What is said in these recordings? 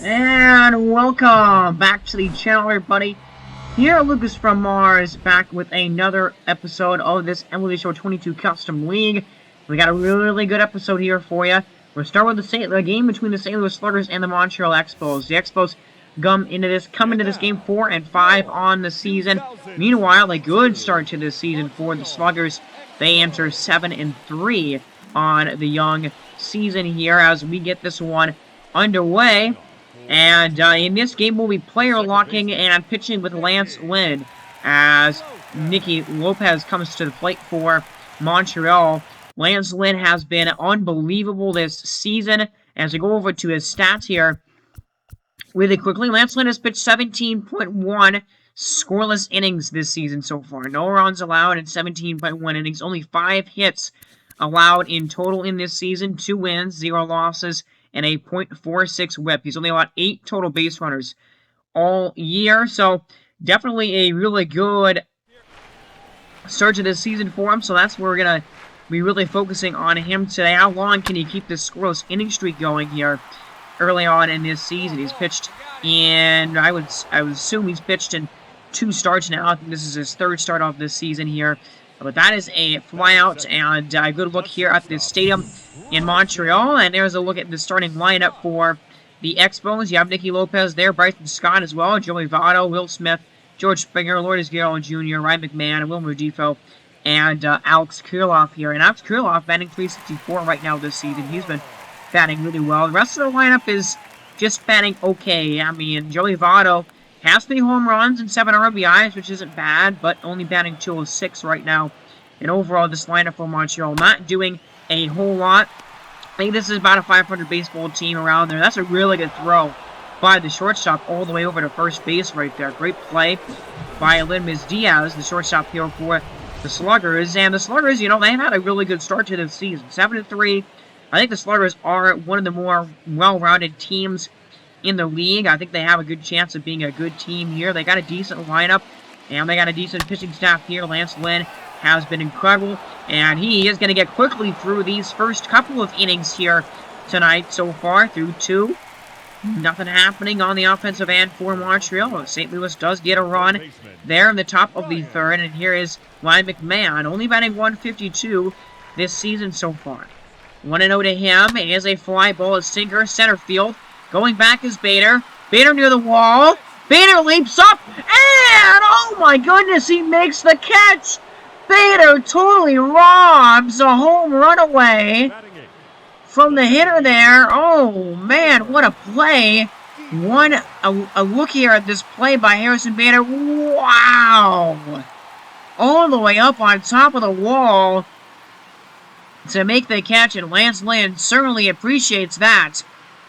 And welcome back to the channel, everybody. Here, Lucas from Mars, back with another episode of this MLB Show 22 Custom League. We got a really good episode here for you. We'll start with the game between the St. Louis Sluggers and the Montreal Expos. The Expos come into this game 4-5 on the season. Meanwhile, a good start to this season for the Sluggers. They enter 7-3 on the young season here as we get this one underway. And in this game, we'll be player locking and pitching with Lynn as Nicky Lopez comes to the plate for Montreal. Lynn has been unbelievable this season. As we go over to his stats here really quickly, Lynn has pitched 17.1 scoreless innings this season so far. No runs allowed in 17.1 innings. Only 5 hits allowed in total in this season. 2 wins, 0 losses, and a .46 whip. He's only allowed 8 total base runners all year, so definitely a really good start to this season for him, so that's where we're going to be really focusing on him today. How long can he keep this scoreless inning streak going here early on in this season? He's pitched in, I would assume he's pitched in 2 starts now. I think this is his 3rd start of this season here. But that is a flyout and a good look here at this stadium in Montreal. And there's a look at the starting lineup for the Expos. You have Nicky Lopez there, Bryson Scott as well, Joey Votto, Will Smith, George Springer, Lourdes Guerrero Jr., Ryan McMahon, Wilmer Defoe, and Alex Kirilloff here. And Alex Kirilloff batting .364 right now this season. He's been batting really well. The rest of the lineup is just batting okay. I mean, Joey Votto has 3 home runs and 7 RBIs, which isn't bad, but only batting .206 right now. And overall, this lineup for Montreal not doing a whole lot. I think this is about a 500 baseball team around there. That's a really good throw by the shortstop all the way over to first base right there. Great play by Lynn Diaz, the shortstop here for the Sluggers. And the Sluggers, you know, they've had a really good start to this season. 7-3. I think the Sluggers are one of the more well-rounded teams in the league. I think they have a good chance of being a good team here. They got a decent lineup, and they got a decent pitching staff here. Lynn has been incredible, and he is going to get quickly through these first couple of innings here tonight so far, through 2. Nothing happening on the offensive end for Montreal. St. Louis does get a run there in the top of the 3rd, and here is Ryan McMahon, only batting .152 this season so far. 1-0 to him. It is a fly ball, a sinker, center field. Going back is Bader. Bader near the wall. Bader leaps up, and oh my goodness, he makes the catch. Bader totally robs a home run away from the hitter there. Oh man, what a play. A look here at this play by Harrison Bader. Wow. All the way up on top of the wall to make the catch, and Lynn certainly appreciates that,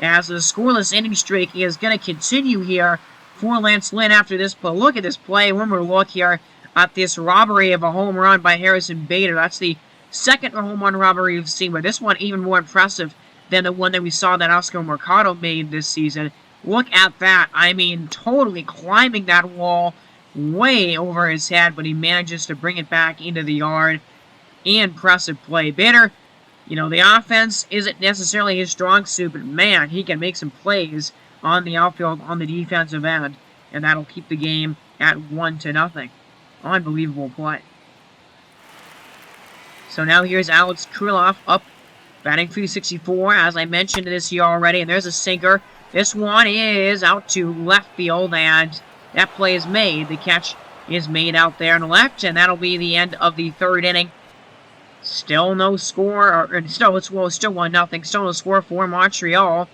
as the scoreless inning streak is going to continue here for Lynn after this. But look at this play. One more look here at this robbery of a home run by Harrison Bader. That's the 2nd home run robbery we've seen, but this one even more impressive than the one that we saw that Oscar Mercado made this season. Look at that. I mean, totally climbing that wall way over his head, but he manages to bring it back into the yard. Impressive play. Bader, you know, the offense isn't necessarily his strong suit, but man, he can make some plays on the outfield, on the defensive end, and that'll keep the game at 1-0. Unbelievable play. So now here's Alex Kirilloff up, batting .364, as I mentioned this here already, and there's a sinker. This one is out to left field, and that play is made. The catch is made out there on the left, and that'll be the end of the 3rd inning. Still no score, still 1-0. Still no score for Montreal,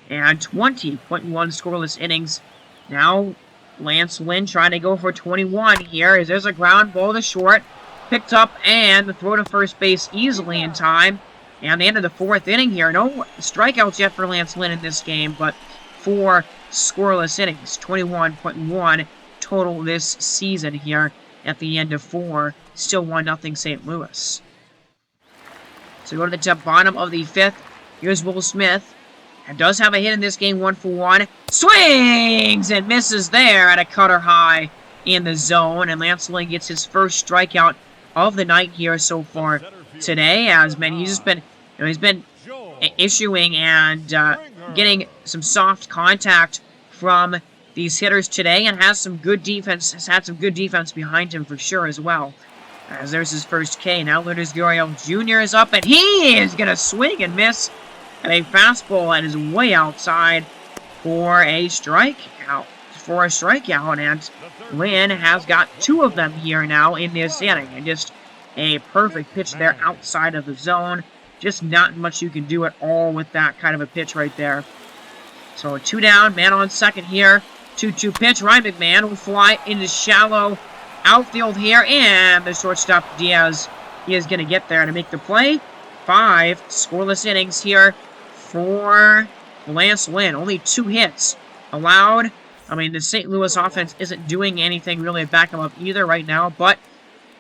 and 20.1 scoreless innings. Now Lynn trying to go for 21 here. As there's a ground ball to short, picked up, and the throw to first base easily in time. And the end of the 4th inning here. No strikeouts yet for Lynn in this game, but 4 scoreless innings. 21.1 total this season here at the end of 4. Still 1-0 St. Louis. So go to the top bottom of the 5th. Here's Will Smith. And does have a hit in this game, 1-for-1. Swings and misses there at a cutter high in the zone. And Lynn gets his first strikeout of the night here so far today. As man, he's just been, he's been issuing and getting some soft contact from these hitters today and has some good defense. Has had some good defense behind him for sure as well. As there's his first K. Now Lourdes Gurriel Jr. is up, and he is going to swing and miss at a fastball that is way outside for a strikeout. And Lynn has got 2 of them here now in this inning. And just a perfect pitch there outside of the zone. Just not much you can do at all with that kind of a pitch right there. So 2 down, man on second here. 2-2 pitch. Ryan McMahon will fly into shallow outfield here. And the shortstop Diaz, he is going to get there to make the play. 5 scoreless innings here for Lance Lynn. Only 2 hits allowed. I mean, the St. Louis offense isn't doing anything really to back them up either right now, but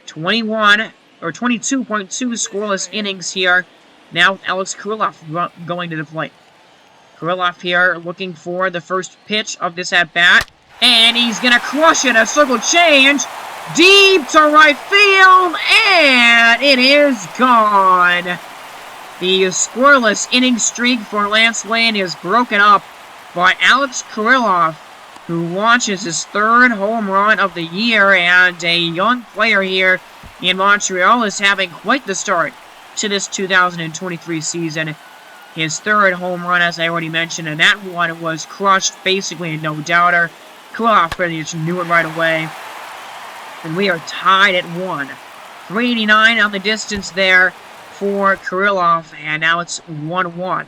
22.2 scoreless innings here. Now Alex Kirilloff going to the plate. Kirilloff here looking for the first pitch of this at-bat, and he's going to crush it. A circle change deep to right field, and it is gone. The scoreless inning streak for Lance Lynn is broken up by Alex Kirilloff, who launches his 3rd home run of the year, and a young player here in Montreal is having quite the start to this 2023 season. His 3rd home run, as I already mentioned, and that one was crushed, basically a no-doubter. Kirilloff pretty much knew it right away, and we are tied at 1. 389 on the distance there for Kirilloff, and now it's 1-1.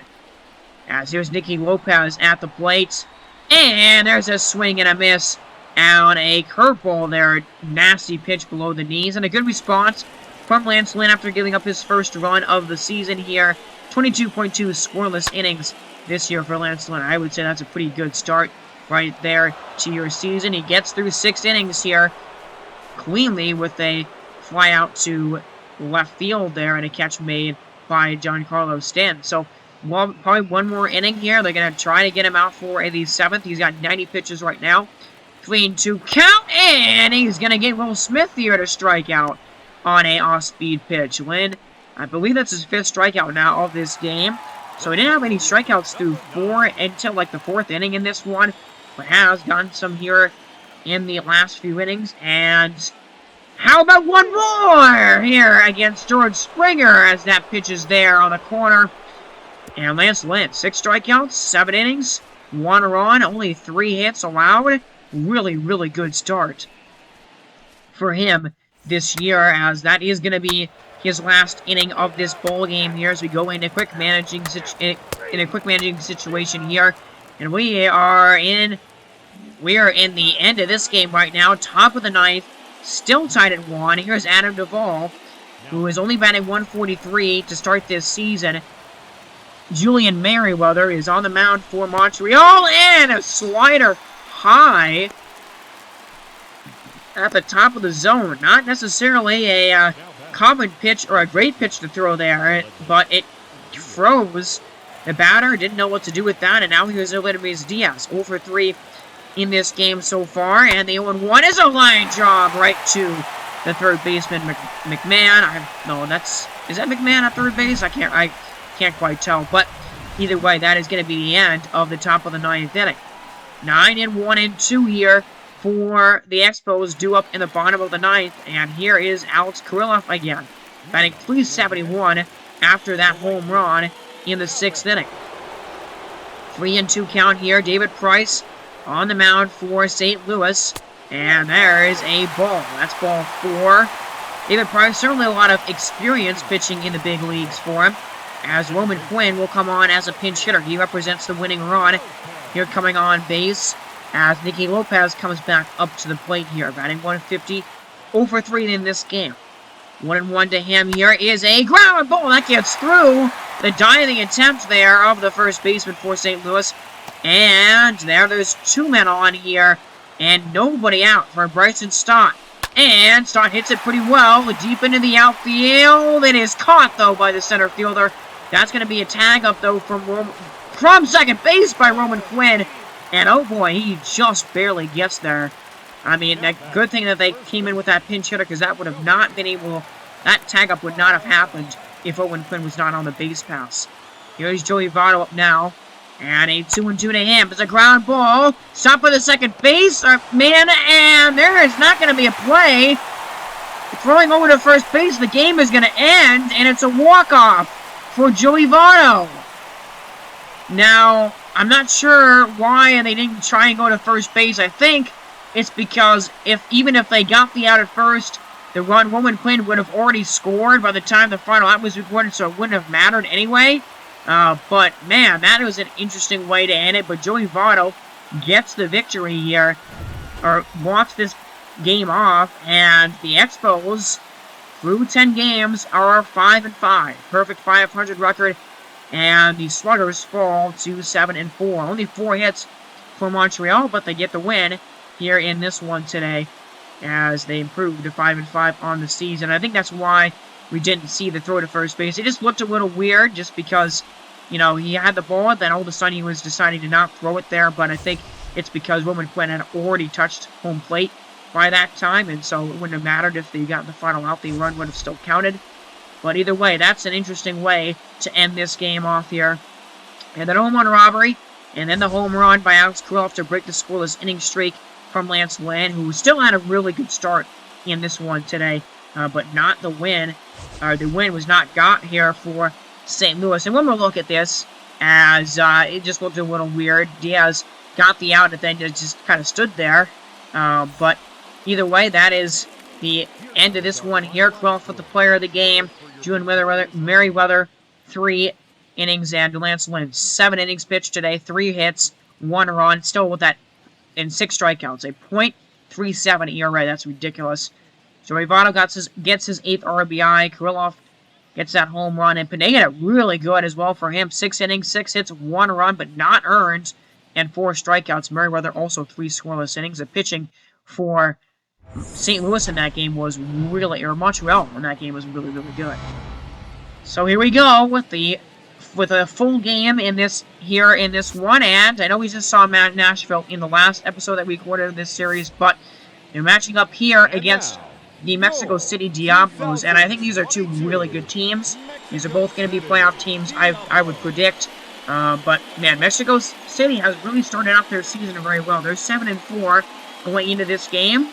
As here's Nicky Lopez at the plate. And there's a swing and a miss on a curveball there. Nasty pitch below the knees. And a good response from Lance Lynn after giving up his first run of the season here. 22.2 scoreless innings this year for Lance Lynn. I would say that's a pretty good start right there to your season. He gets through 6 innings here cleanly with a fly out to left field there and a catch made by Giancarlo Stanton. So probably 1 more inning here. They're going to try to get him out for the 7th. He's got 90 pitches right now. 3-2 count, and he's going to get Will Smith here to strike out on a off-speed pitch. Lynn, I believe that's his 5th strikeout now of this game. So he didn't have any strikeouts through 4 until like the 4th inning in this one, but has gotten some here in the last few innings. And how about 1 more here against George Springer as that pitch is there on the corner. And Lance Lynn, 6 strikeouts, 7 innings, 1 run, only 3 hits allowed. Really, really good start for him this year, as that is going to be his last inning of this bowl game here as we go into a quick managing situation here. And we are in the end of this game right now, top of the 9th, still tied at 1. Here's Adam Duvall, who is only batting 143 to start this season. Julian Merriweather is on the mound for Montreal, and a slider high at the top of the zone. Not necessarily a common pitch or a great pitch to throw there, but it froze. The batter didn't know what to do with that, and now here's Luis Diaz, 0 for 3 in this game so far, and the 0-1 is a line job right to the 3rd baseman, McMahon. Is that McMahon at 3rd base? I can't quite tell, but either way, that is going to be the end of the top of the 9th inning. 9-1-2 here for the Expos, due up in the bottom of the 9th, and here is Alex Kirilloff again, batting .371 after that home run in the 6th inning. 3-2 count here. David Price on the mound for St. Louis, and there is a ball. That's ball 4. David Price, certainly a lot of experience pitching in the big leagues for him, as Roman Quinn will come on as a pinch hitter. He represents the winning run here coming on base as Nicky Lopez comes back up to the plate here, batting 150, 0 for 3 in this game. 1-1 to him here is a ground ball that gets through the diving attempt there of the first baseman for St. Louis. And there's 2 men on here and nobody out for Bryson Stott. And Stott hits it pretty well deep into the outfield. It is caught, though, by the center fielder. That's going to be a tag up, though, from second base by Roman Quinn. And, oh, boy, he just barely gets there. I mean, a good thing that they came in with that pinch hitter, because that would have not been able... That tag-up would not have happened if Roman Quinn was not on the base pass. Here's Joey Votto up now And a 2-2 to him. It's a ground ball. Stop by the second base. Man, and there is not going to be a play. Throwing over to first base, the game is going to end, and it's a walk-off for Joey Votto. Now, I'm not sure why they didn't try and go to first base. I think it's because even if they got the out at first, the run Roman Quinn would have already scored by the time the final out was recorded, so it wouldn't have mattered anyway. But, man, that was an interesting way to end it. But Joey Votto gets the victory here, or walks this game off, and the Expos, through 10 games, are 5-5. Perfect 500 record, and the Sluggers fall to 7-4. Only 4 hits for Montreal, but they get the win here in this one today, as they improved to 5-5 on the season. I think that's why we didn't see the throw to first base. It just looked a little weird, just because, you know, he had the ball, then all of a sudden he was deciding to not throw it there, but I think it's because Roman Quinn had already touched home plate by that time, and so it wouldn't have mattered if they got the final out. The run would have still counted. But either way, that's an interesting way to end this game off here. And then home run robbery, and then the home run by Alex Kirilloff to break the scoreless inning streak from Lance Lynn, who still had a really good start in this one today, but not the win. The win was not got here for St. Louis. And one more look at this, as it just looked a little weird. Diaz got the out and then just kind of stood there. But either way, that is the end of this one here. Kirilloff with the player of the game. Julian Merriweather, 3 innings, and Lance Lynn, 7 innings pitched today, 3 hits, 1 run, still with that, and 6 strikeouts, a .37 ERA. That's ridiculous. Joey Votto gets his 8th RBI. Kirilloff gets that home run, and Pineda really good as well for him. 6 innings, 6 hits, 1 run, but not earned, and 4 strikeouts. Merriweather also 3 scoreless innings. The pitching for St. Louis in that game was really, or Montreal in that game was really, really good. So here we go with a full game in this one, and I know we just saw Nashville in the last episode that we recorded of this series, but they're matching up here against the Mexico City Diablos, and I think these are 2 really good teams. These are both going to be playoff teams, I would predict. But man, Mexico City has really started out their season very well. They're 7-4 going into this game.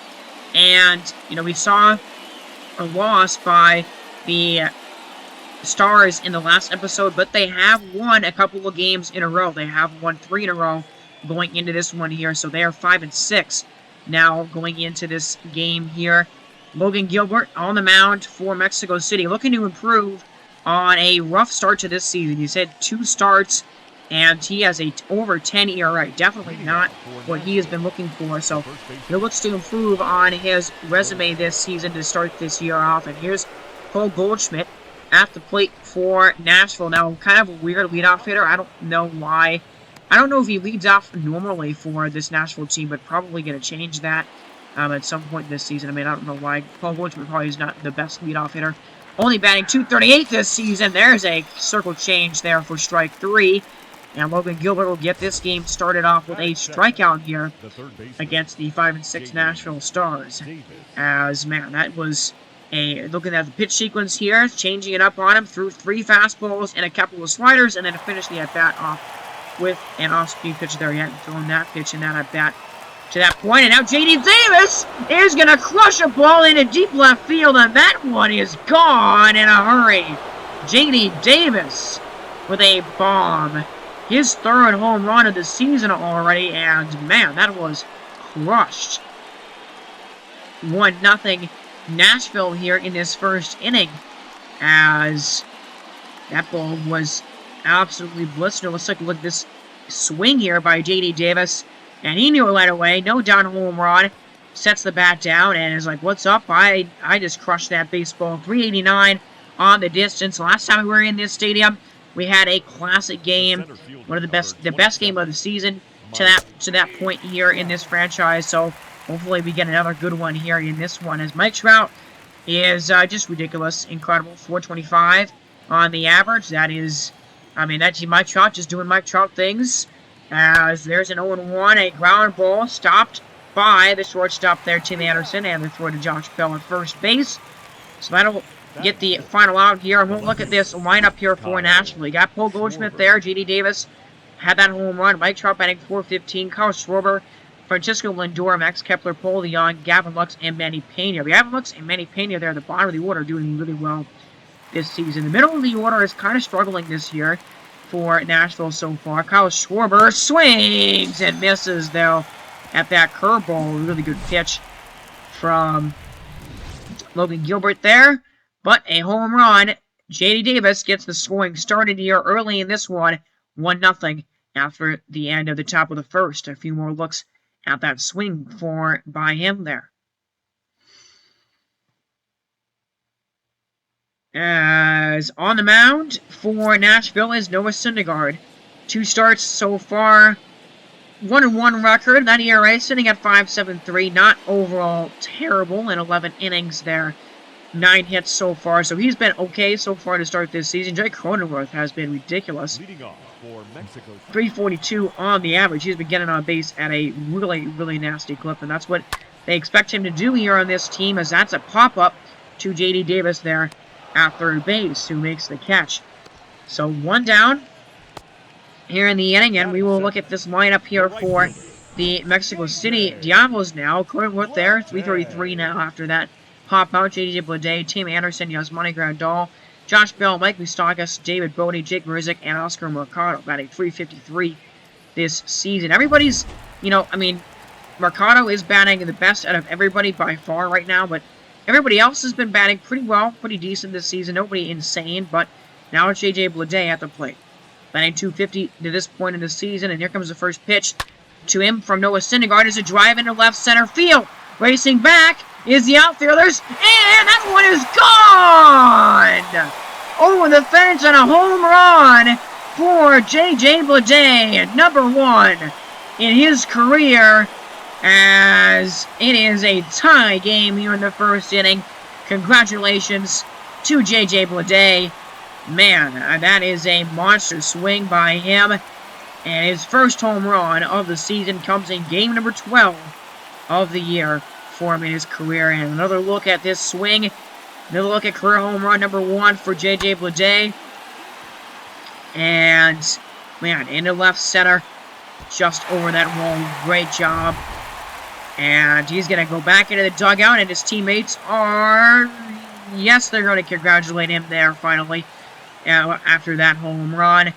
And, you know, we saw a loss by the Stars in the last episode, but they have won a couple of games in a row. They have won 3 in a row going into this one here, so they are 5-6 now going into this game here. Logan Gilbert on the mound for Mexico City, looking to improve on a rough start to this season. He's had 2 starts, and he has a over 10 ERA. Definitely not what he has been looking for. So he looks to improve on his resume this season to start this year off. And here's Paul Goldschmidt at the plate for Nashville. Now, kind of a weird leadoff hitter. I don't know why. I don't know if he leads off normally for this Nashville team, but probably going to change that at some point this season. I mean, I don't know why. Paul Goldschmidt probably is not the best leadoff hitter. Only batting .238 this season. There's a circle change there for strike 3. And Logan Gilbert will get this game started off with a strikeout here against the 5-6 Nashville Stars. As, man, that was looking at the pitch sequence here, changing it up on him, threw 3 fastballs and a couple of sliders, and then finished the at-bat off with an off-speed pitch there. He hadn't thrown that pitch in that at-bat to that point. And now J.D. Davis is going to crush a ball into deep left field, and that one is gone in a hurry. J.D. Davis with a bomb. His 3rd home run of the season already, and man, that was crushed. 1-0 Nashville here in this first inning, as that ball was absolutely blistering. Let's take a look at this swing here by J.D. Davis, and he knew it right away. No down home run. Sets the bat down and is like, what's up? I just crushed that baseball. 389 on the distance. Last time we were in this stadium, we had a classic game, one of the best game of the season to that point here in this franchise. So hopefully we get another good one here in this one. As Mike Trout is just ridiculous, incredible, 425 on the average. That is, I mean, that's Mike Trout just doing Mike Trout things. As there's an 0-1, a ground ball stopped by the shortstop there, Tim Anderson, and the throw to Josh Bell at first base. So that'll get the final out here. And we'll look at this lineup here for Nashville. You got Paul Goldschmidt there, J.D. Davis had that home run. Mike Trout batting .415. Kyle Schwarber, Francisco Lindor, Max Kepler, Paul Leon, Gavin Lux, and Manny Pena. Gavin Lux and Manny Pena there at the bottom of the order doing really well this season. The middle of the order is kind of struggling this year for Nashville so far. Kyle Schwarber swings and misses, though, at that curveball. Really good pitch from Logan Gilbert there. But a home run. J.D. Davis gets the scoring started here early in this one. 1-0 after the end of the top of the first. A few more looks at that swing by him there. As on the mound for Nashville is Noah Syndergaard. 2 starts so far. 1-1 record. That ERA sitting at 5.73. Not overall terrible in 11 innings there. 9 hits so far, so he's been okay so far to start this season. Jake Cronenworth has been ridiculous. 342 on the average. He's been getting on base at a really, really nasty clip, and that's what they expect him to do here on this team, as that's a pop-up to J.D. Davis there at third base, who makes the catch. So 1 down here in the inning, and we will look at this lineup here for the Mexico City Diablos now. Cronenworth there, 333 now after that pop out. J.D. Bleday, Tim Anderson, Yasmani Grandal, Josh Bell, Mike Moustakas, David Bodie, Jake Marizik, and Oscar Mercado batting .353 this season. Everybody's, Mercado is batting the best out of everybody by far right now, but everybody else has been batting pretty well, pretty decent this season. Nobody insane, but now it's J.J. Bleday at the plate. Batting .250 to this point in the season, and here comes the first pitch to him from Noah Syndergaard as a drive into left center field. Racing back is the outfielders, and that one is gone! Over the fence and a home run for J.J. Bleday, number 1 in his career, as it is a tie game here in the first inning. Congratulations to J.J. Bleday. Man, that is a monster swing by him, and his first home run of the season comes in game number 12 of the year for him in his career. And another look at this swing. Another look at career home run number 1 for J.J. Bleday. And, man, into left center. Just over that wall. Great job. And he's going to go back into the dugout. And his teammates are... Yes, they're going to congratulate him there, finally. After that home run.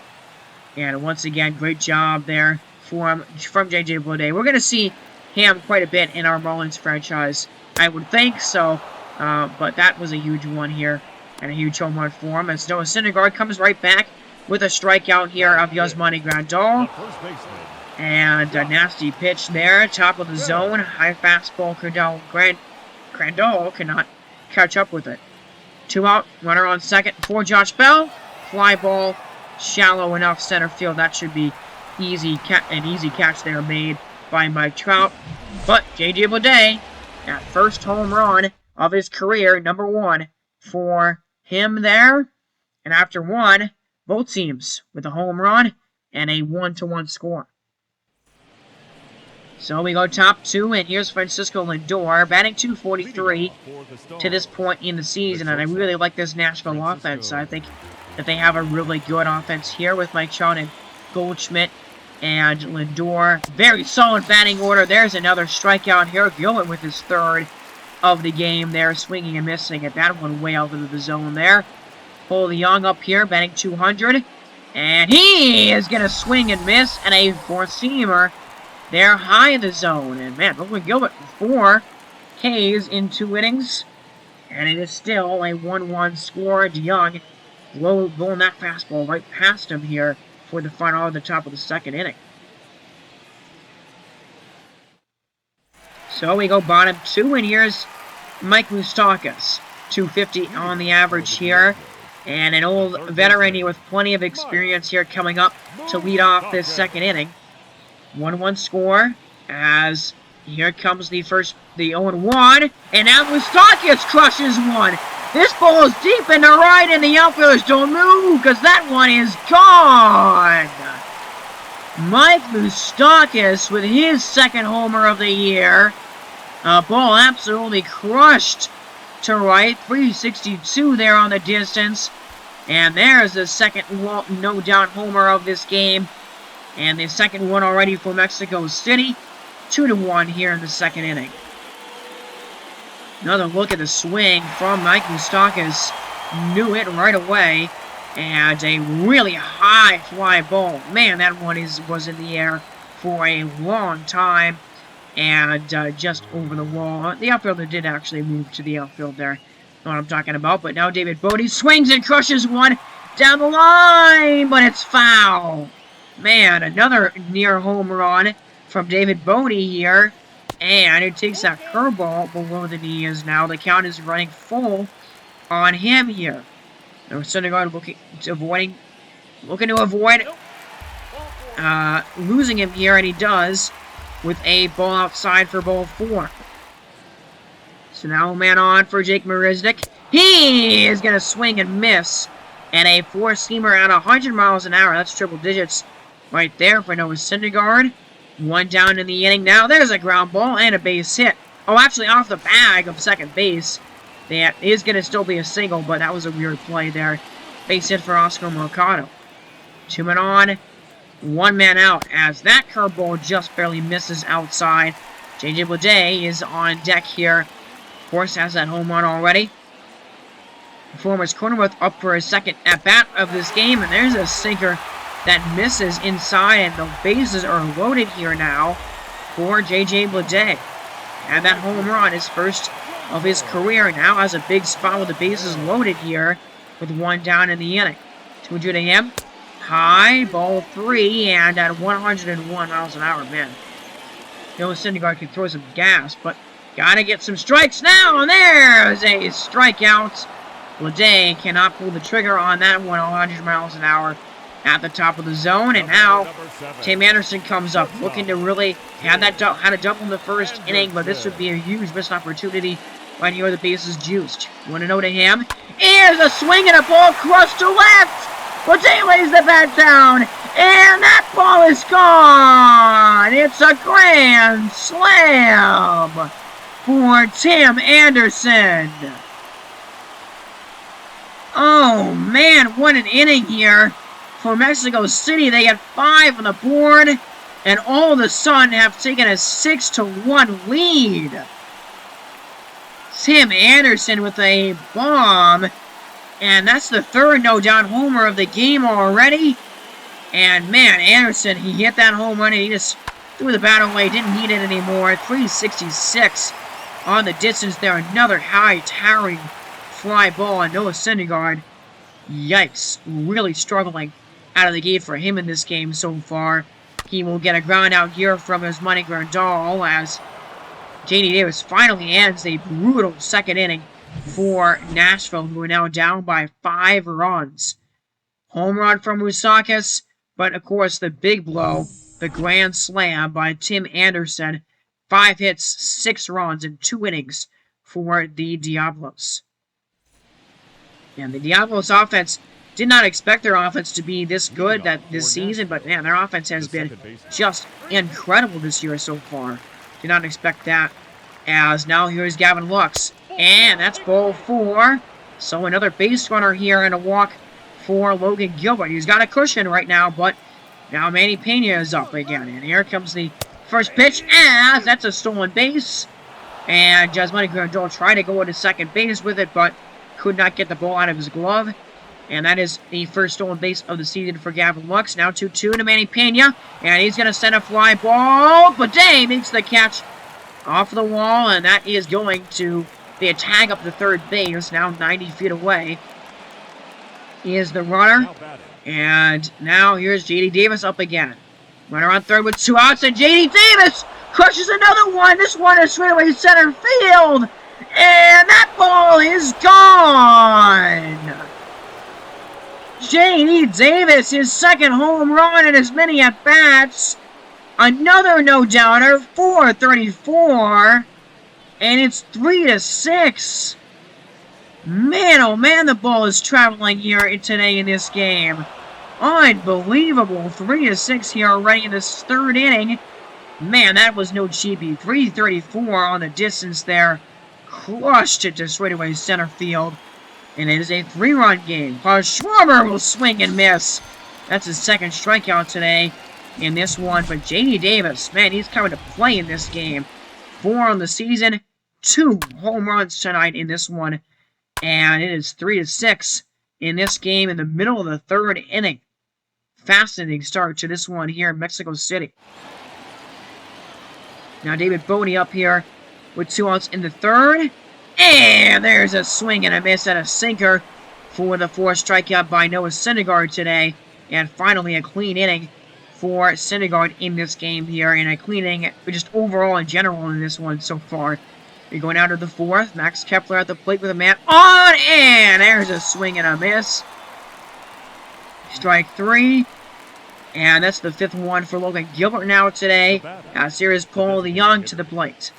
And once again, great job there from J.J. Bleday. We're going to see him quite a bit in our Marlins franchise, I would think so. But that was a huge one here, and a huge home run for him. As Noah Syndergaard comes right back with a strikeout here of Yasmani Grandal. And a nasty pitch there, top of the zone. High fastball, Grandal cannot catch up with it. 2 out, runner on second for Josh Bell. Fly ball, shallow enough center field. That should be an easy catch there made by Mike Trout. But J.J. Bleday, that first home run of his career, number 1 for him there. And after 1, both teams with a home run and a 1-1 score. So we go top 2, and here's Francisco Lindor, batting .243 to this point in the season. And I really like this Nashville offense. I think that they have a really good offense here with Mike Trout and Goldschmidt and Lindor. Very solid batting order. There's another strikeout here. Gilbert with his 3rd of the game there, swinging and missing at that one way out into the zone there. Paul Young up here, batting .200. And he is going to swing and miss, and a 4-seamer there high in the zone. And man, Logan Gilbert 4 Ks in 2 innings. And it is still a 1-1 score. DeYoung blowing that fastball right past him here for the final at the top of the 2nd inning. So we go bottom 2, and here's Mike Moustakas. .250 on the average here. And an old veteran here with plenty of experience here coming up to lead off this 2nd inning. 1-1 score, as here comes the 0-1, and now Moustakas crushes one. This ball is deep in the right, and the outfielders don't move, because that one is gone. Mike Moustakas with his 2nd homer of the year. Ball absolutely crushed to right. 362 there on the distance. And there's the 2nd no-doubt homer of this game. And the second one already for Mexico City. 2-1 here in the second inning. Another look at the swing from Mike Moustakas. Knew it right away. And a really high fly ball. Man, that one was in the air for a long time. And just over the wall. The outfielder did actually move to the outfield there. Know what I'm talking about. But now David Bodie swings and crushes one down the line. But it's foul. Man, another near home run from David Bodie here. And it takes that curveball below the knees now. The count is running full on him here. Now Syndergaard looking to avoid losing him here, and he does with a ball outside for ball 4. So now man on for Jake Marisnik. He is going to swing and miss. And a 4-seamer at 100 miles an hour. That's triple digits right there for Noah Syndergaard. One down in the inning now. There's a ground ball and a base hit. Oh, actually off the bag of second base. That is going to still be a single, but that was a weird play there. Base hit for Oscar Mercado. 2 men on, 1 man out, as that curveball just barely misses outside. J.J. Bleday is on deck here. Of course, has that home run already. Performance Cronenworth up for a second at-bat of this game, and there's a sinker that misses inside, and the bases are loaded here now for J.J. Bleday. And that home run is first of his career. Now has a big spot with the bases loaded here with 1 down in the inning. 2-2 to him. High, ball 3, and at 101 miles an hour, man. Noah Syndergaard can throw some gas, but gotta get some strikes now, and there's a strikeout. Bleday cannot pull the trigger on that one, 100 miles an hour at the top of the zone, and now Tim Anderson comes up looking to really had a double in the first inning, but this would be a huge missed opportunity right here. The bases juiced. 1-0 to him. Here's a swing and a ball crushed to left. Bleday lays the bat down, and that ball is gone. It's a grand slam for Tim Anderson. Oh man, what an inning here for Mexico City. They had 5 on the board, and all of a sudden have taken a 6-1 lead. Tim Anderson with a bomb, and that's the third no-doubt homer of the game already. And man, Anderson, he hit that home run, and he just threw the bat away, didn't need it anymore. 366 on the distance there. Another high, towering fly ball on Noah Syndergaard. Yikes, really struggling out of the gate for him in this game so far. He will get a ground out here from his Money Grandal as J.D. Davis finally ends a brutal second inning for Nashville, who are now down by 5 runs. Home run from Moustakas, but of course the big blow, the grand slam by Tim Anderson. 5 hits, 6 runs in 2 innings for the Diablos. And the Diablos offense did not expect their offense to be this good this season, but man, their offense has been just incredible this year so far. Did not expect that. As now here's Gavin Lux, and that's ball 4. So another base runner here and a walk for Logan Gilbert. He's got a cushion right now, but now Manny Pena is up again. And here comes the first pitch, as that's a stolen base. And Jasmine Grandal tried to go into second base with it, but could not get the ball out of his glove. And that is the first stolen base of the season for Gavin Lux. Now 2-2 to Manny Pena. And he's going to send a fly ball. Bleday makes the catch off the wall. And that is going to be a tag up the third base. Now 90 feet away is the runner. And now here's J.D. Davis up again. Runner on third with 2 outs. And J.D. Davis crushes another one. This one is straight away center field. And that ball is gone. J.D. Davis, his second home run in as many at-bats. Another no-doubter, 434. And it's 3-6. Man, oh man, the ball is traveling here today in this game. Unbelievable. 3-6 here already in this third inning. Man, that was no cheapie. 334 on the distance there. Crushed it to straightaway center field. And it is a 3-run game. Schwarber will swing and miss. That's his second strikeout today in this one. But J.D. Davis, man, he's coming to play in this game. 4 on the season, 2 home runs tonight in this one. And it is 3-6 in this game in the middle of the 3rd inning. Fascinating start to this one here in Mexico City. Now David Bodie up here with 2 outs in the 3rd. And there's a swing and a miss and a sinker for the 4th strikeout by Noah Syndergaard today. And finally a clean inning for Syndergaard in this game here. And a clean inning just overall in general in this one so far. We're going out to the 4th. Max Kepler at the plate with a man on. And there's a swing and a miss. Strike 3. And that's the 5th one for Logan Gilbert now today. Here's Paul DeYoung to the plate.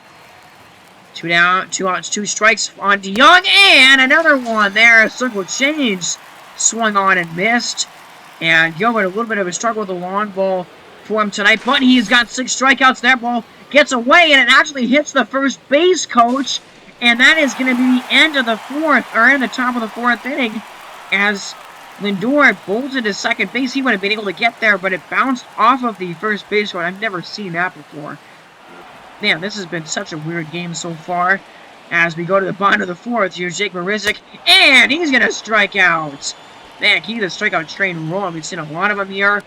2 down, 2 outs, 2 strikes on DeYoung, and another one there. Circle change, swung on and missed. And Gilbert, a little bit of a struggle with the long ball for him tonight, but he's got 6 strikeouts. That ball gets away, and it actually hits the first base coach. And that is going to be the end of the 4th, or in the top of the 4th inning, as Lindor bolted to second base. He would have been able to get there, but it bounced off of the first base coach. I've never seen that before. Man, this has been such a weird game so far. As we go to the bottom of the 4th, here's Jake Marisnik, and he's going to strike out. Man, keep the strikeout train rolling. We've seen a lot of them here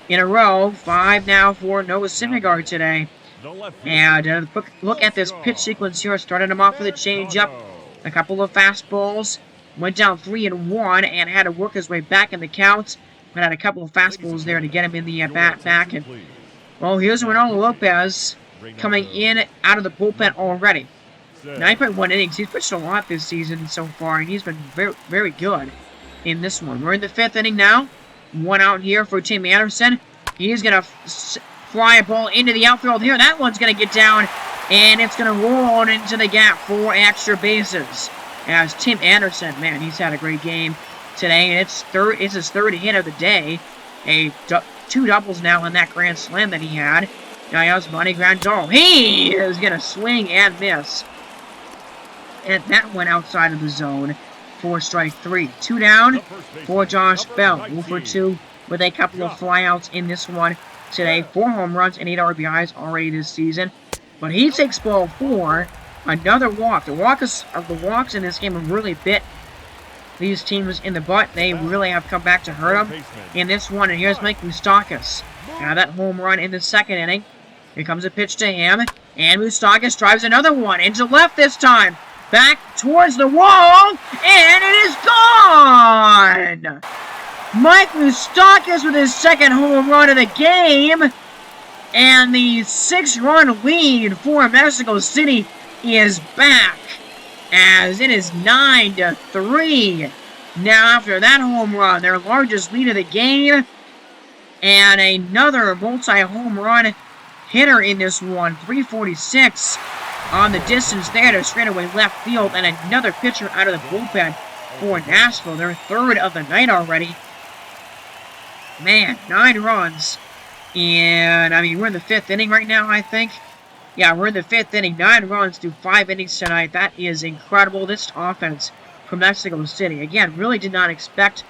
in a row. 5 now for Noah Syndergaard today. And look at this pitch sequence here. Started him off with a changeup, a couple of fastballs. Went down 3-1 and had to work his way back in the count. But had a couple of fastballs there to get him in the bat back. And, well, here's Ronaldo Lopez coming in out of the bullpen already. 9.1 innings. He's pitched a lot this season so far, and he's been very, very good in this one. We're in the 5th inning now. 1 out here for Tim Anderson. He's going to fly a ball into the outfield here. That one's going to get down, and it's going to roll on into the gap for extra bases. As Tim Anderson, man, he's had a great game today, and it's his 3rd hit of the day. 2 doubles now in that grand slam that he had. Now he has Monty Grandal. He is going to swing and miss. And that went outside of the zone for strike 3. 2 down for Josh Bell. 0 for 2 with a couple of flyouts in this one today. 4 home runs and 8 RBIs already this season. But he takes ball 4. Another walk. The walks in this game have really bit these teams in the butt. They really have come back to hurt them in this one. And here's Mike Moustakas. Now that home run in the 2nd inning. Here comes a pitch to him. And Moustakas drives another one into left this time. Back towards the wall. And it is gone! Mike Moustakas with his 2nd home run of the game. And the 6-run lead for Mexico City is back, as it is 9-3. Now after that home run, their largest lead of the game, and another multi-home run hitter in this one, 346 on the distance there to straightaway left field, and another pitcher out of the bullpen for Nashville, their 3rd of the night already. Man, 9 runs, and I mean we're in the 5th inning right now, I think. Yeah, we're in the 5th inning. 9 runs through 5 innings tonight. That is incredible. This offense from Mexico City. Again, really did not expect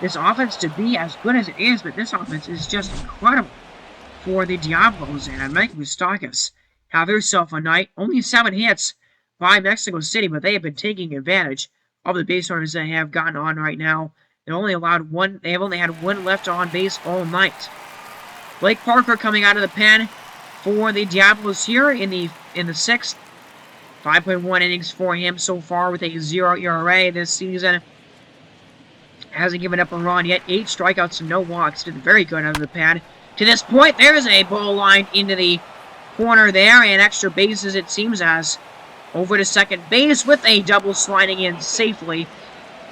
this offense to be as good as it is, but this offense is just incredible for the Diablos. And Mike Moustakas have themselves a night. Only 7 hits by Mexico City, but they have been taking advantage of the base runners they have gotten on right now. They have only had 1 left on base all night. Blake Parker coming out of the pen for the Diablos here in the 6th. 5.1 innings for him so far with a 0 ERA this season. Hasn't given up a run yet. 8 strikeouts and no walks. Did very good out of the pen. To this point, there's a ball line into the corner there, and extra bases it seems, as over to second base with a double sliding in safely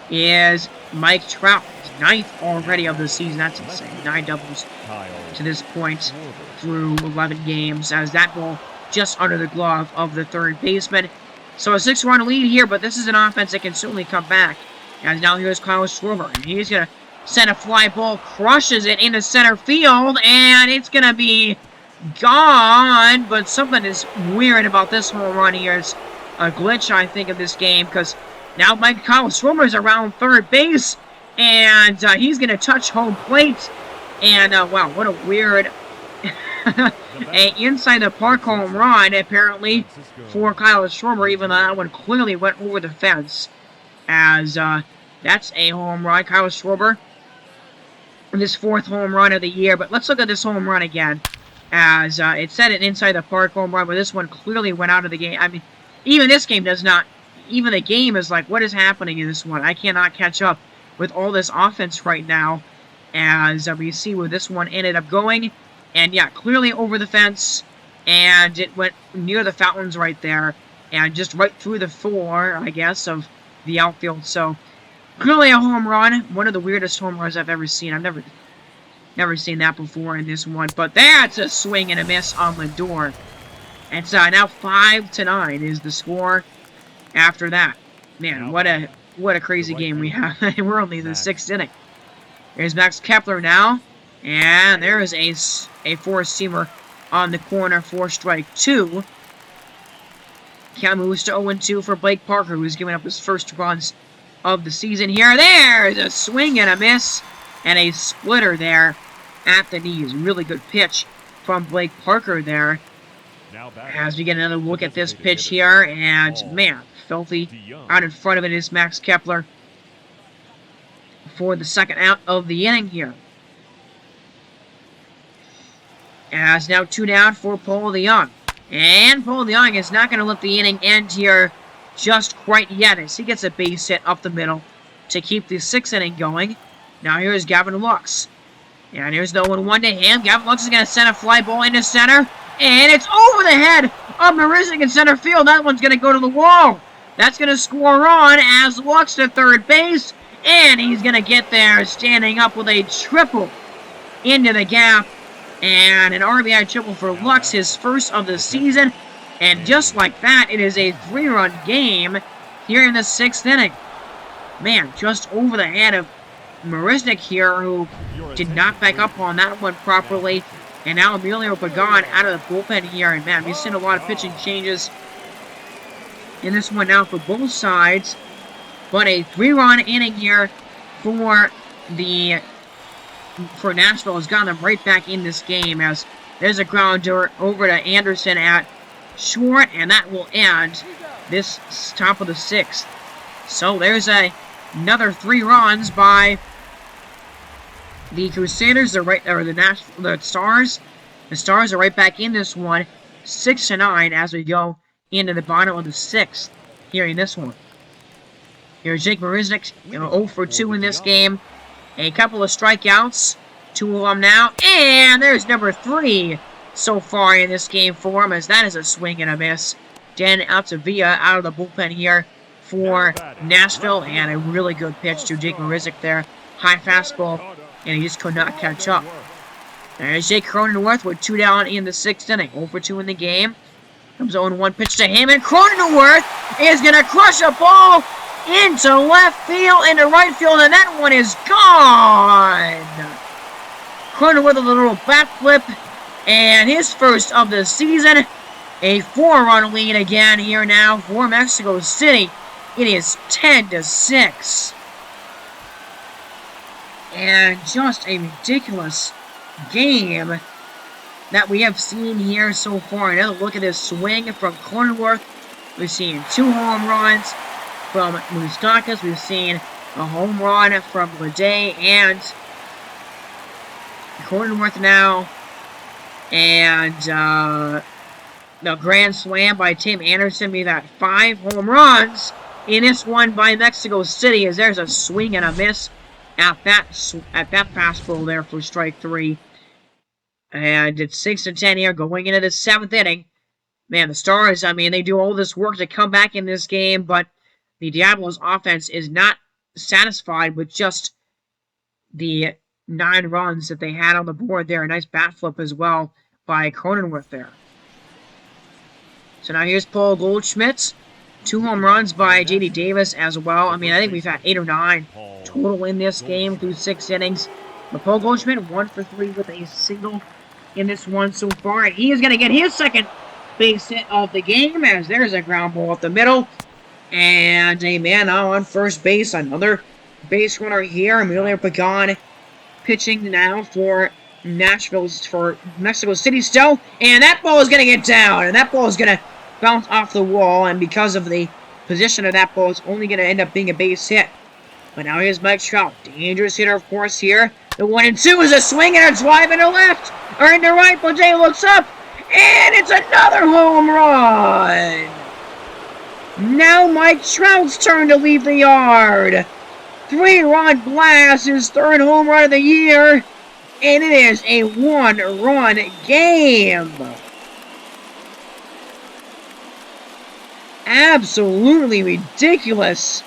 is Mike Trout. 9th already of the season. That's insane. 9 doubles to this point through 11 games, as that ball just under the glove of the 3rd baseman. So a 6-run lead here, but this is an offense that can certainly come back. And now here's Kyle Schwarber, and he's going to send a fly ball, crushes it into center field, and it's going to be gone. But something is weird about this home run here. It's a glitch, I think, of this game, because now Kyle Schwarber is around 3rd base, and he's going to touch home plate. And, wow, what a weird A inside the park home run, apparently, for Kyle Schwarber, even though that one clearly went over the fence. As that's a home run. Kyle Schwarber, this 4th home run of the year. But let's look at this home run again. As it said an inside the park home run, but this one clearly went out of the game. I mean, even this game does not. Even the game is like, what is happening in this one? I cannot catch up with all this offense right now. As we see where this one ended up going. And yeah, clearly over the fence. And it went near the fountains right there. And just right through the floor, I guess, of the outfield. So, clearly a home run. One of the weirdest home runs I've ever seen. I've never seen that before in this one. But that's a swing and a miss on Lindor. It's now 5-9 is the score after that. Man, what a crazy game we have. We're only in the 6th inning. There's Max Kepler now. And there is a 4-seamer on the corner for strike 2. Count moves to 0-2 for Blake Parker, who's giving up his first runs of the season here. There's a swing and a miss. And a splitter there at the knees. Really good pitch from Blake Parker there. As we get another look at this pitch here. And, man, filthy. Out in front of it is Max Kepler for the 2nd out of the inning here. As now 2 down for Paul DeJong. And Paul DeJong is not going to let the inning end here just quite yet as he gets a base hit up the middle to keep the 6th inning going. Now here's Gavin Lux. And here's the 1-1 to him. Gavin Lux is going to send a fly ball into center. And it's over the head of Marisnik in center field. That one's going to go to the wall. That's going to score on as Lux to third base. And he's going to get there standing up with a triple into the gap. And an RBI triple for Lux, his first of the season. And just like that, it is a 3-run game here in the 6th inning. Man, just over the head of Marisnik here, who did not back up on that one properly. And now Emilio Pagan out of the bullpen here. And man, we've seen a lot of pitching changes in this one now for both sides. But a 3-run inning here for Nashville has gotten them right back in this game as there's a grounder over to Anderson at short, and that will end this top of the 6th. So there's another 3 runs by the Crusaders. The Stars. The Stars are right back in this one, 6-9 as we go into the bottom of the 6th here in this one. Here's Jake Marisnik, 0 for 2 in this game. A couple of strikeouts, 2 of them now, and there's number 3 so far in this game for him, as that is a swing and a miss. Dan Altavia out of the bullpen here for Nashville, and a really good pitch to Jake Marisnik there. High fastball, and he just could not catch up. There's Jake Cronenworth with 2 down in the 6th inning, 0 for 2 in the game. Comes 0-1 pitch to him, and Cronenworth is going to crush a ball into left field, into right field, and that one is gone! Cronenworth with a little bat flip, and his first of the season. A 4-run lead again here now for Mexico City. It is 10-6. And just a ridiculous game that we have seen here so far. Another look at this swing from Cronenworth. We've seen 2 home runs from Moustakas. We've seen a home run from Leday and Cronenworth now. And the grand slam by Tim Anderson. We've got 5 home runs in this one by Mexico City, as there's a swing and a miss at that fastball there for strike 3. And it's 6-10 here going into the 7th inning. Man, the Stars, I mean, they do all this work to come back in this game, but the Diablos offense is not satisfied with just the 9 runs that they had on the board there. A nice bat flip as well by Cronenworth there. So now here's Paul Goldschmidt. 2 home runs by J.D. Davis as well. I mean, I think we've had 8 or 9 total in this game through 6 innings. But Paul Goldschmidt, 1 for 3 with a single in this one so far. And he is going to get his second base hit of the game, as there's a ground ball up the middle. And a man now on first base. Another base runner here. Emilio Pagan pitching now for Nashville's for Mexico City still. And that ball is going to get down. And that ball is going to bounce off the wall. And because of the position of that ball, it's only going to end up being a base hit. But now here's Mike Trout. Dangerous hitter, of course, here. The 1-2 is a swing and a drive into left. Or into right. Bojay looks up. And it's another home run. Now Mike Trout's turn to leave the yard. 3-run blast, his third home run of the year. And it is a 1-run game. Absolutely ridiculous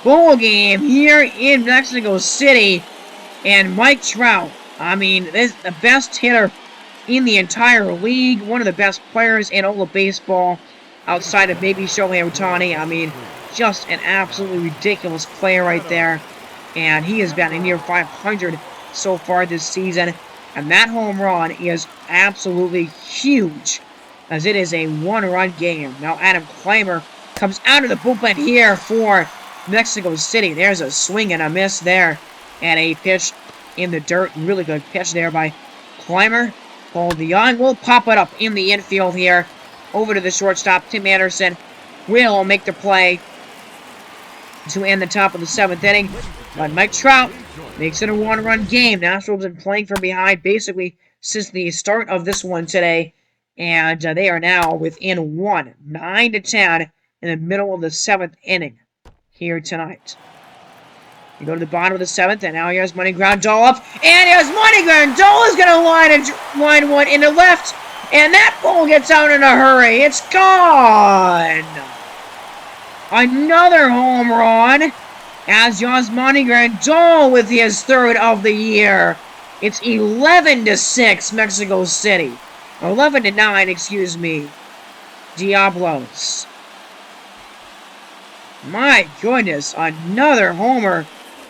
ball game here in Mexico City. And Mike Trout, I mean, this is the best hitter in the entire league. One of the best players in all of baseball outside of maybe Shohei Ohtani. I mean, just an absolutely ridiculous player right there. And he has been a near 500 so far this season. And that home run is absolutely huge, as it is a 1-run game. Now Adam Clymer comes out of the bullpen here for Mexico City. There's a swing and a miss there. And a pitch in the dirt. Really good pitch there by Clymer. Paul DeYoung will pop it up in the infield here. Over to the shortstop. Tim Anderson will make the play to end the top of the 7th inning. But Mike Trout makes it a 1-run game. Nationals have been playing from behind basically since the start of this one today. And they are now within 1, 9-10 in the middle of the 7th inning here tonight. You go to the bottom of the 7th, and now here's Money Grandal up. And here's Money Grandal is going to line one into left. And that ball gets out in a hurry. It's gone. Another home run as Yasmani Grandal with his third of the year. It's 11-6 Mexico City. 11-9, excuse me. Diablos. My goodness, another homer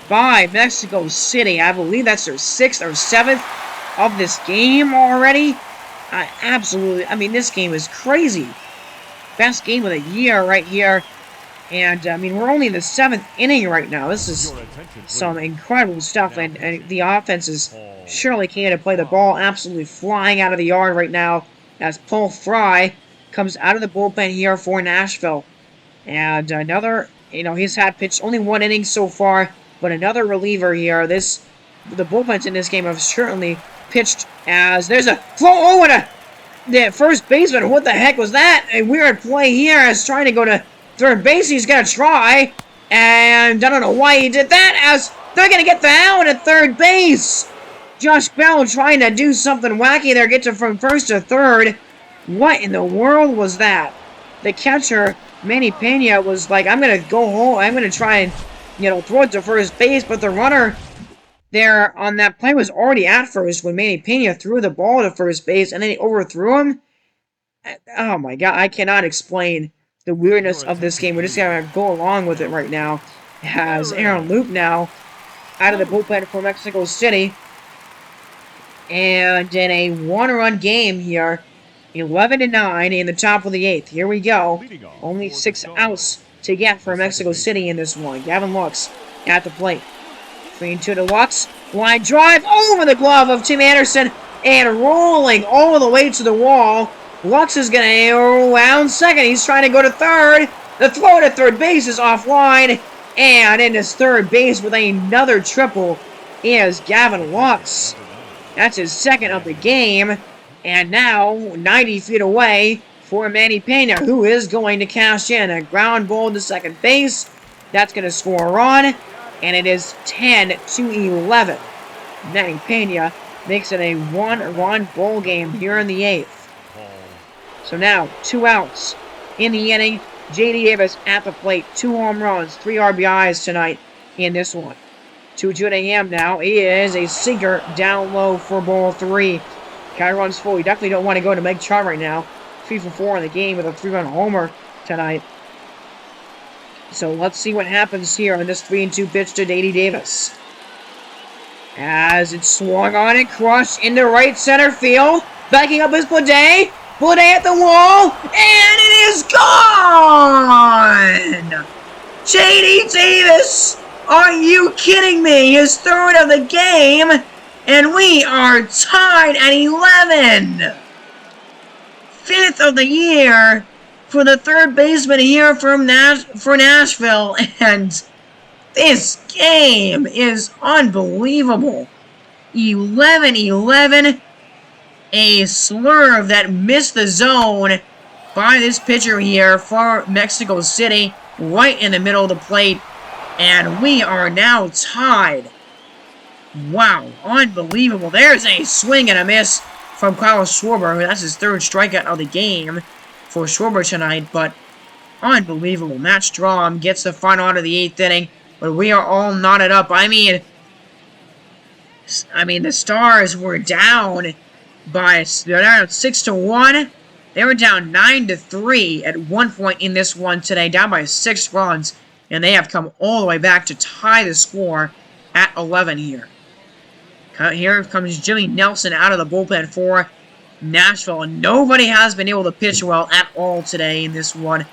by Mexico City. I believe that's their 6th or 7th of this game already. Absolutely, I mean, this game is crazy. Best game of the year right here. And, I mean, we're only in the 7th inning right now. This is some incredible stuff. And the offense is surely can't play the ball. Absolutely flying out of the yard right now as Paul Fry comes out of the bullpen here for Nashville. And another, he's had pitched only 1 inning so far. But another reliever here. The bullpens in this game have certainly pitched as there's a throw. Oh, and the first baseman. What the heck was that? A weird play here as trying to go to third base. He's going to try. And I don't know why he did that, as they're going to get the out at third base. Josh Bell trying to do something wacky there. Get from first to third. What in the world was that? The catcher, Manny Pena, was like, I'm going to go home. I'm going to try and, throw it to first base. But the runner there on that play was already at first when Manny Pena threw the ball to first base, and then he overthrew him. Oh my God, I cannot explain the weirdness of this game. We're just going to go along with it right now. Has Aaron Loup now out of the bullpen for Mexico City. And in a 1-run game here, 11-9 in the top of the 8th. Here we go. Only 6 outs to get for Mexico City in this one. Gavin Lux at the plate. 3-2 to Lux. Line drive over the glove of Tim Anderson and rolling all the way to the wall. Lux is going to round second. He's trying to go to third. The throw to third base is offline. And in his third base with another triple is Gavin Lux. That's his 2nd of the game. And now 90 feet away for Manny Pena, who is going to cash in a ground ball to second base. That's going to score a run. And it is 10-11. Manny Pena makes it a 1-run ball game here in the 8th. So now, 2 outs in the inning. J.D. Davis at the plate. 2 home runs, 3 RBIs tonight in this one. 2-2 to him now. He is a sinker down low for ball 3. Guy runs full. You definitely don't want to go to Mike Trout right now. 3 for 4 in the game with a 3-run homer tonight. So let's see what happens here on this 3-2 pitch to J.D. Davis. As it swung on and crushed into right center field. Backing up is Bleday. Bleday at the wall. And it is gone! J.D. Davis! Are you kidding me? His 3rd of the game. And we are tied at 11. 5th of the year for the third baseman here for Nashville. And this game is unbelievable. 11-11. A slurve that missed the zone by this pitcher here for Mexico City, right in the middle of the plate. And we are now tied. Wow, unbelievable. There's a swing and a miss from Kyle Schwarber. That's his 3rd strikeout of the game for Schwarber tonight, but unbelievable. Matt Strom gets the final out of the 8th inning, but we are all knotted up. I mean, the Stars were down by 6-1. They were down 9-3 at one point in this one today, down by 6 runs, and they have come all the way back to tie the score at 11 here. Here comes Jimmy Nelson out of the bullpen for Nashville, and nobody has been able to pitch well at all today in this one.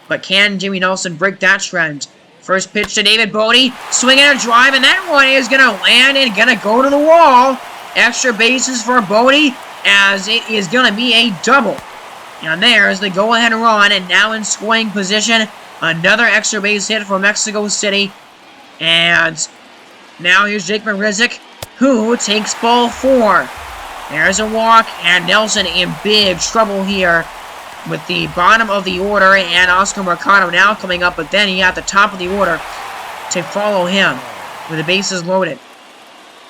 But can Jimmy Nelson break that trend? First pitch to David Bodie, swinging a drive, and that one is going to land and going to go to the wall. Extra bases for Bodie, as it is going to be a double. And there's the go-ahead run, and now in scoring position, another extra base hit for Mexico City. And now here's Jake Marisnik, who takes ball 4. There's a walk, and Nelson in big trouble here with the bottom of the order, and Oscar Mercado now coming up, but then he at the top of the order to follow him with the bases loaded.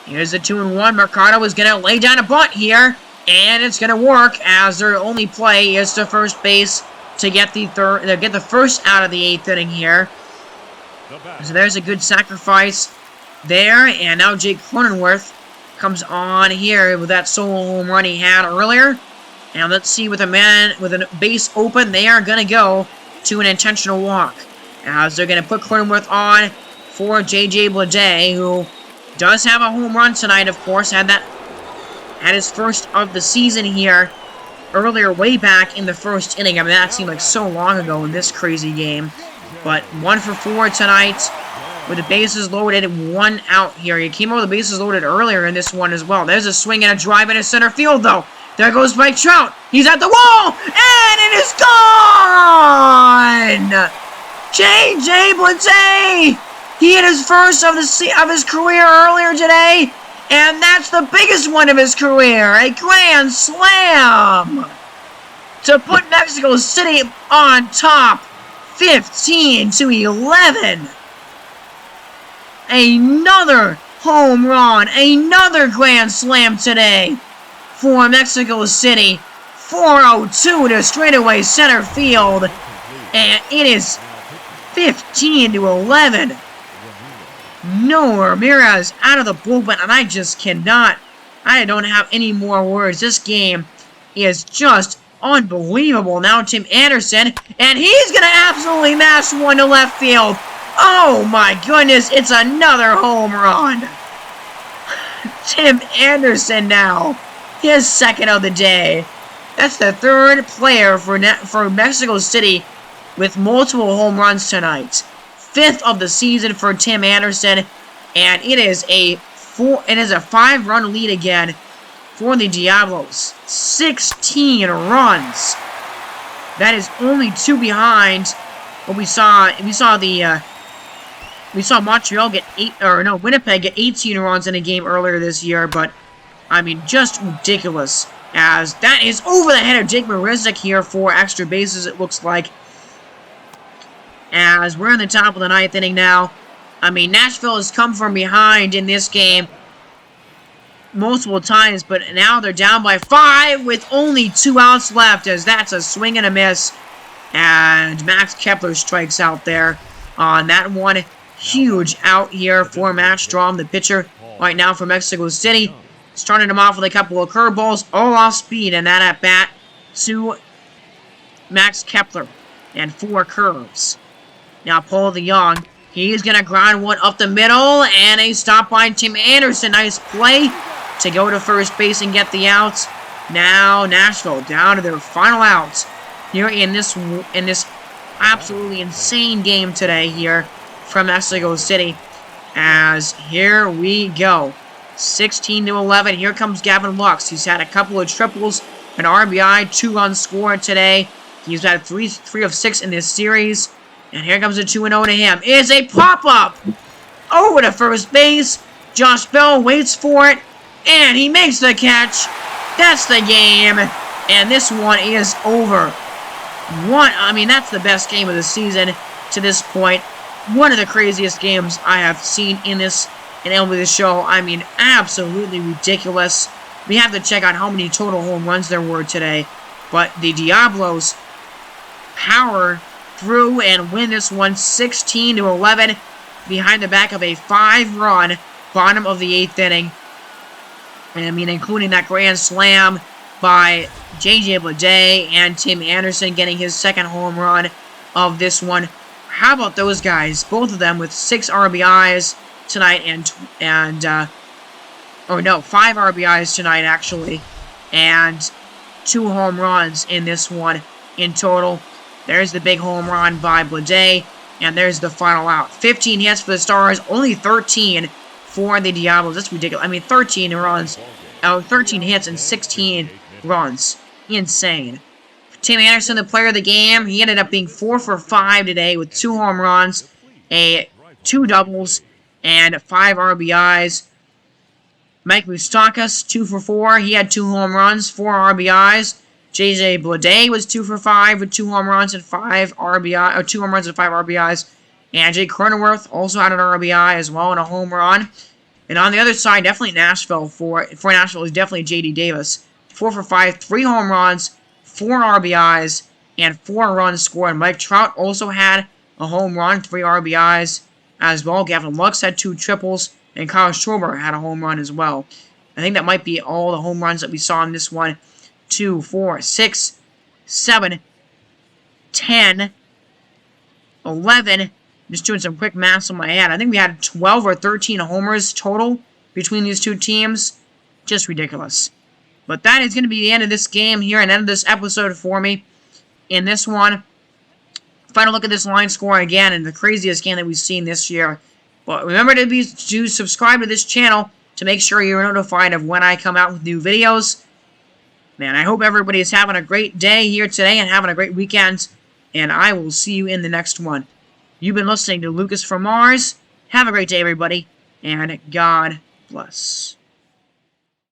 Here's the 2-1. Mercado is going to lay down a bunt here, and it's going to work as their only play is to first base to get the first out of the 8th inning here. So there's a good sacrifice there, and now Jake Cronenworth comes on here with that solo home run he had earlier. And let's see, with a base open, they are going to go to an intentional walk, as they're going to put Cronenworth on for J.J. Bleday, who does have a home run tonight, of course. Had his first of the season here earlier, way back in the 1st inning. I mean, that seemed like so long ago in this crazy game. But 1 for 4 tonight with the bases loaded, 1 out here. He came over the bases loaded earlier in this one as well. There's a swing and a drive into center field, though. There goes Mike Trout. He's at the wall, and it is gone! J.J. Bleday! He hit his first of his career earlier today, and that's the biggest one of his career, a grand slam to put Mexico City on top, 15-11. Another home run, another grand slam today for Mexico City. 402 to straightaway center field, and it is 15-11. Noah Ramirez out of the bullpen, and I don't have any more words. This game is just unbelievable. Now Tim Anderson, and he's going to absolutely mash one to left field. Oh my goodness, it's another home run. Tim Anderson now, his 2nd of the day. That's the 3rd player for Mexico City with multiple home runs tonight. 5th of the season for Tim Anderson, and it is a 5-run lead again for the Diablos. 16 runs. That is only 2 behind what we saw. We saw Montreal get Winnipeg get 18 runs in a game earlier this year, but I mean, just ridiculous. As that is over the head of Jake Marisnik here for extra bases, it looks like. As we're in the top of the 9th inning now. I mean, Nashville has come from behind in this game multiple times, but now they're down by 5 with only 2 outs left, as that's a swing and a miss. And Max Kepler strikes out there on that one. Huge out here for Matt Strom, the pitcher right now for Mexico City. Started him off with a couple of curveballs, all off speed, and that at bat to Max Kepler, and 4 curves. Now Paul DeYoung, he's going to ground one up the middle, and a stop by Tim Anderson. Nice play to go to first base and get the outs. Now Nashville down to their final outs here in this absolutely insane game today here from Mexico City. As here we go. 16-11. Here comes Gavin Lux. He's had a couple of triples, an RBI, 2 runs scored today. He's had 3 of 6 in this series. And here comes a 2-0 to him. Is a pop-up over to first base. Josh Bell waits for it, and he makes the catch. That's the game, and this one is over. I mean, that's the best game of the season to this point. One of the craziest games I have seen in MLB The Show. I mean, absolutely ridiculous. We have to check out how many total home runs there were today. But the Diablos power through and win this one 16-11 behind the back of a 5-run bottom of the 8th inning. And I mean, including that grand slam by J.J. Bleday and Tim Anderson getting his 2nd home run of this one. How about those guys? Both of them with 6 RBIs tonight or 5 RBIs tonight, actually. And 2 home runs in this one in total. There's the big home run by Bleday, and there's the final out. 15 hits for the Stars, only 13 for the Diablos. That's ridiculous. I mean, 13 hits and 16 runs. Insane. Tim Anderson, the player of the game, he ended up being 4 for 5 today with 2 home runs, 2 doubles, and 5 RBIs. Mike Moustakas, 2 for 4. He had 2 home runs, 4 RBIs. J.J. Bleday was 2 for 5 with 2 home runs and 5 RBI, or 2 home runs and 5 RBIs. And Jake Cronenworth also had an RBI as well and a home run. And on the other side, definitely Nashville for Nashville is definitely J.D. Davis. 4 for 5, 3 home runs, 4 RBIs, and 4 runs scored. Mike Trout also had a home run, 3 RBIs as well. Gavin Lux had 2 triples, and Kyle Schwarber had a home run as well. I think that might be all the home runs that we saw in this one. 2, 4, 6, 7, 10, 11. Just doing some quick maths on my head. I think we had 12 or 13 homers total between these two teams. Just ridiculous. But that is going to be the end of this game here and end of this episode for me. In this one, final look at this line score again in the craziest game that we've seen this year. But remember to subscribe to this channel to make sure you're notified of when I come out with new videos. Man, I hope everybody is having a great day here today and having a great weekend. And I will see you in the next one. You've been listening to Lucas from Mars. Have a great day, everybody. And God bless.